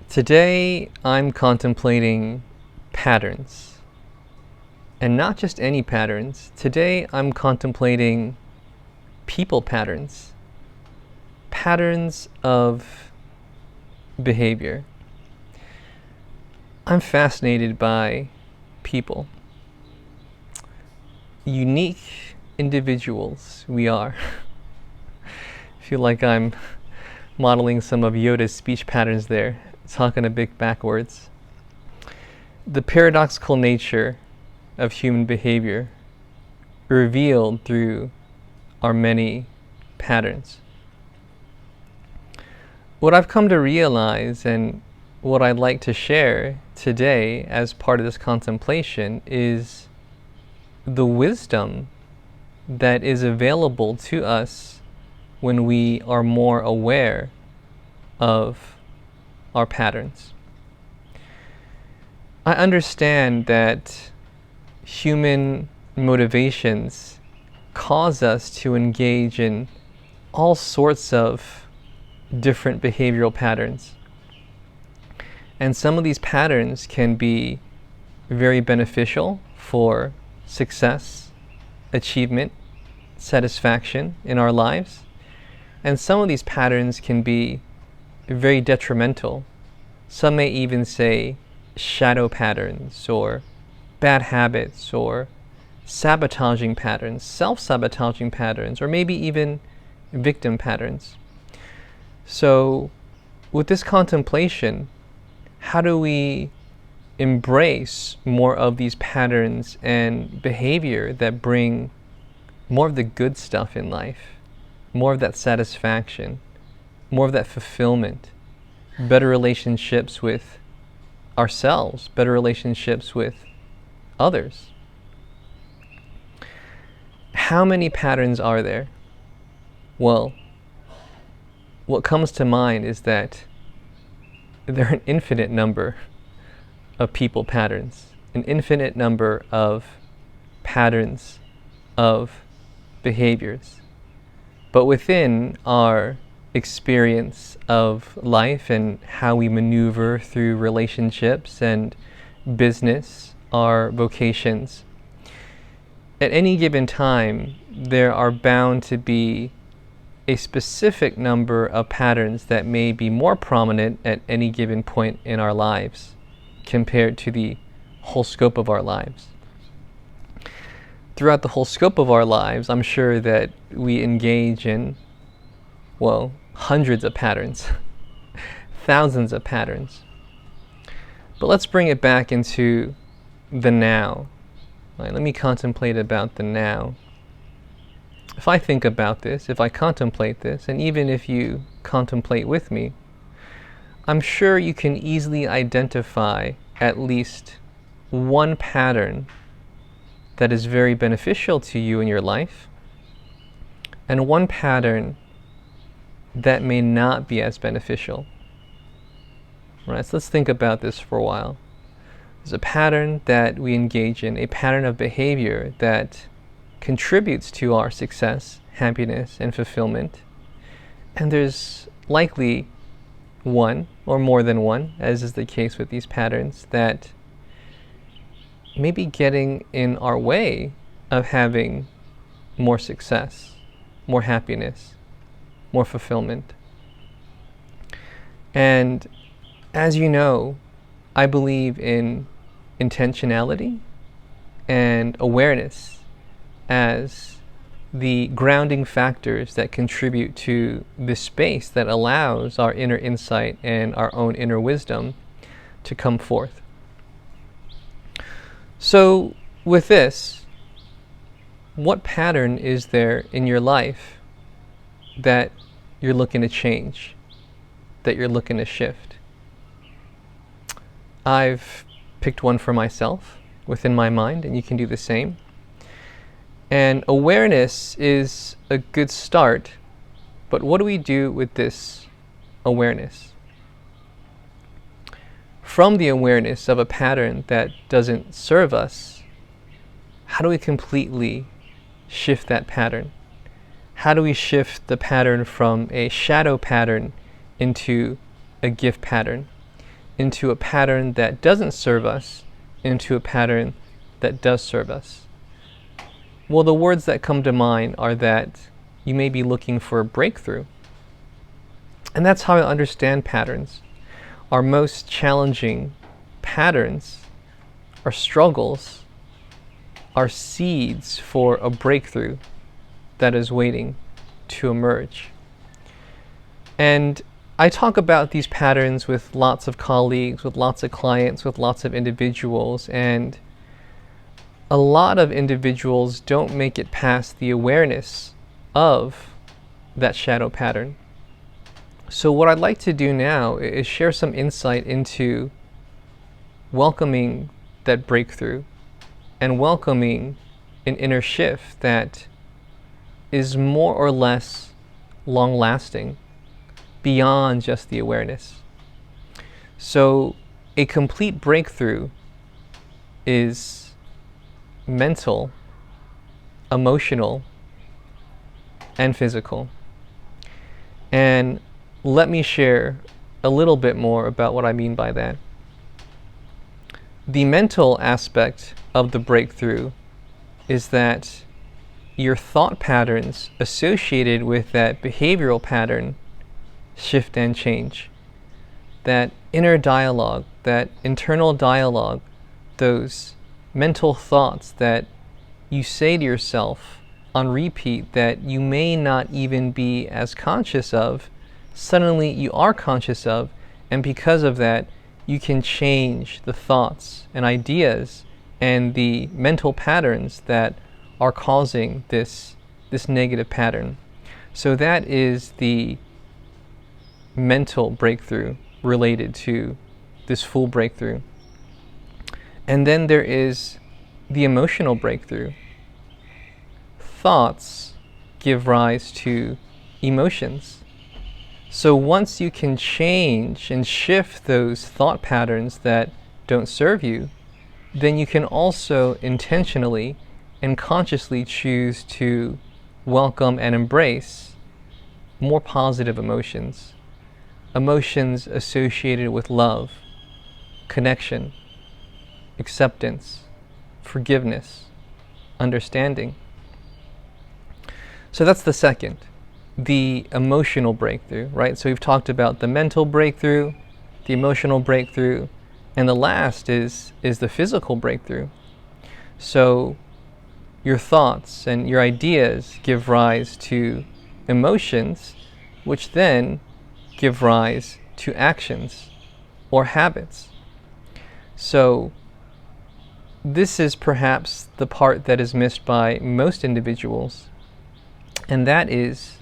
Today, I'm contemplating patterns. And not just any patterns. Today, I'm contemplating people patterns. Patterns of behavior. I'm fascinated by people. Unique individuals we are. I feel like I'm modeling some of Yoda's speech patterns there, talking a bit backwards. The paradoxical nature of human behavior revealed through our many patterns. What I've come to realize and what I'd like to share today as part of this contemplation is the wisdom that is available to us when we are more aware of our patterns. I understand that human motivations cause us to engage in all sorts of different behavioral patterns. And some of these patterns can be very beneficial for success, achievement, satisfaction in our lives. And some of these patterns can be very detrimental. Some may even say shadow patterns or bad habits or sabotaging patterns, self-sabotaging patterns, or maybe even victim patterns. So with this contemplation, how do we embrace more of these patterns and behavior that bring more of the good stuff in life, more of that satisfaction, more of that fulfillment, better relationships with ourselves, better relationships with others? How many patterns are there? Well, what comes to mind is that there are an infinite number of people patterns, an infinite number of patterns of behaviors. But within our experience of life and how we maneuver through relationships and business, our vocations, at any given time, there are bound to be a specific number of patterns that may be more prominent at any given point in our lives compared to the whole scope of our lives. Throughout the whole scope of our lives, I'm sure that we engage in, well, hundreds of patterns, thousands of patterns. But let's bring it back into the now. Right, let me contemplate about the now. If I think about this, if I contemplate this, and even if you contemplate with me, I'm sure you can easily identify at least one pattern that is very beneficial to you in your life, and one pattern that may not be as beneficial. Right, so let's think about this for a while. There's a pattern that we engage in, a pattern of behavior that contributes to our success, happiness, and fulfillment. And there's likely one, or more than one, as is the case with these patterns, that may be getting in our way of having more success, more happiness, more fulfillment. And as you know, I believe in intentionality and awareness as the grounding factors that contribute to the space that allows our inner insight and our own inner wisdom to come forth. So with this, what pattern is there in your life that you're looking to change, that you're looking to shift? I've picked one for myself within my mind, and you can do the same. And awareness is a good start, but what do we do with this awareness? From the awareness of a pattern that doesn't serve us, how do we completely shift that pattern? How do we shift the pattern from a shadow pattern into a gift pattern? into a pattern that doesn't serve us into a pattern that does serve us? Well, the words that come to mind are that you may be looking for a breakthrough. And that's how I understand patterns. Our most challenging patterns, our struggles, are seeds for a breakthrough that is waiting to emerge. And I talk about these patterns with lots of colleagues, with lots of clients, with lots of individuals, and a lot of individuals don't make it past the awareness of that shadow pattern. So what I'd like to do now is share some insight into welcoming that breakthrough and welcoming an inner shift that is more or less long-lasting beyond just the awareness. So a complete breakthrough is mental, emotional, and physical. And let me share a little bit more about what I mean by that. The mental aspect of the breakthrough is that your thought patterns associated with that behavioral pattern shift and change. That inner dialogue, that internal dialogue, those mental thoughts that you say to yourself on repeat that you may not even be as conscious of, suddenly you are conscious of, and because of that, you can change the thoughts and ideas and the mental patterns that are causing this negative pattern. So that is the mental breakthrough related to this full breakthrough. And then there is the emotional breakthrough. Thoughts give rise to emotions. So once you can change and shift those thought patterns that don't serve you, then you can also intentionally and consciously choose to welcome and embrace more positive emotions. Emotions associated with love, connection, acceptance, forgiveness, understanding. So that's the second, the emotional breakthrough, right? So we've talked about the mental breakthrough, the emotional breakthrough, and the last is the physical breakthrough. So your thoughts and your ideas give rise to emotions, which then give rise to actions or habits. So this is perhaps the part that is missed by most individuals, and that is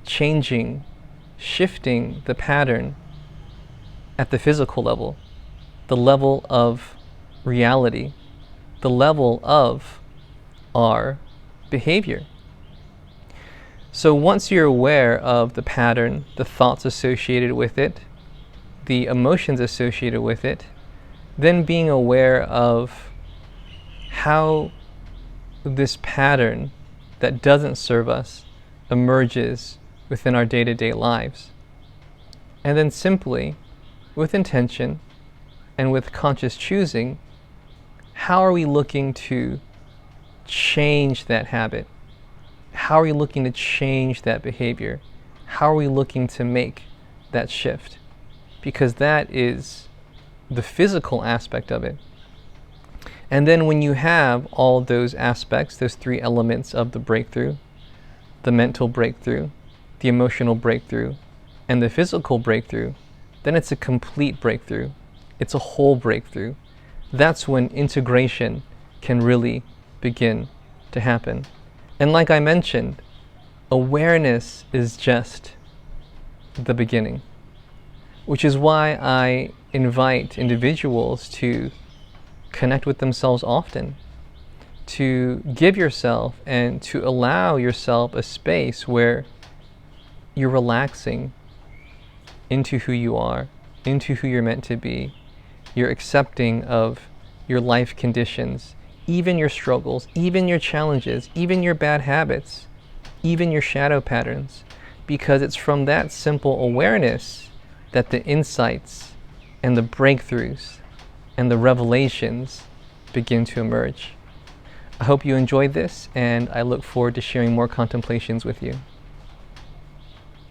changing, shifting the pattern at the physical level, the level of reality, the level of our behavior. So once you're aware of the pattern, the thoughts associated with it, the emotions associated with it, then being aware of how this pattern that doesn't serve us emerges within our day-to-day lives. And then simply, with intention and with conscious choosing, how are we looking to change that habit? How are we looking to change that behavior? How are we looking to make that shift? Because that is the physical aspect of it. And then when you have all those aspects, those three elements of the breakthrough, the mental breakthrough, the emotional breakthrough, and the physical breakthrough, then it's a complete breakthrough. It's a whole breakthrough. That's when integration can really begin to happen. And like I mentioned, awareness is just the beginning, which is why I invite individuals to connect with themselves often, to give yourself and to allow yourself a space where you're relaxing into who you are, into who you're meant to be. You're accepting of your life conditions, even your struggles, even your challenges, even your bad habits, even your shadow patterns, because it's from that simple awareness that the insights and the breakthroughs and the revelations begin to emerge. I hope you enjoyed this, and I look forward to sharing more contemplations with you.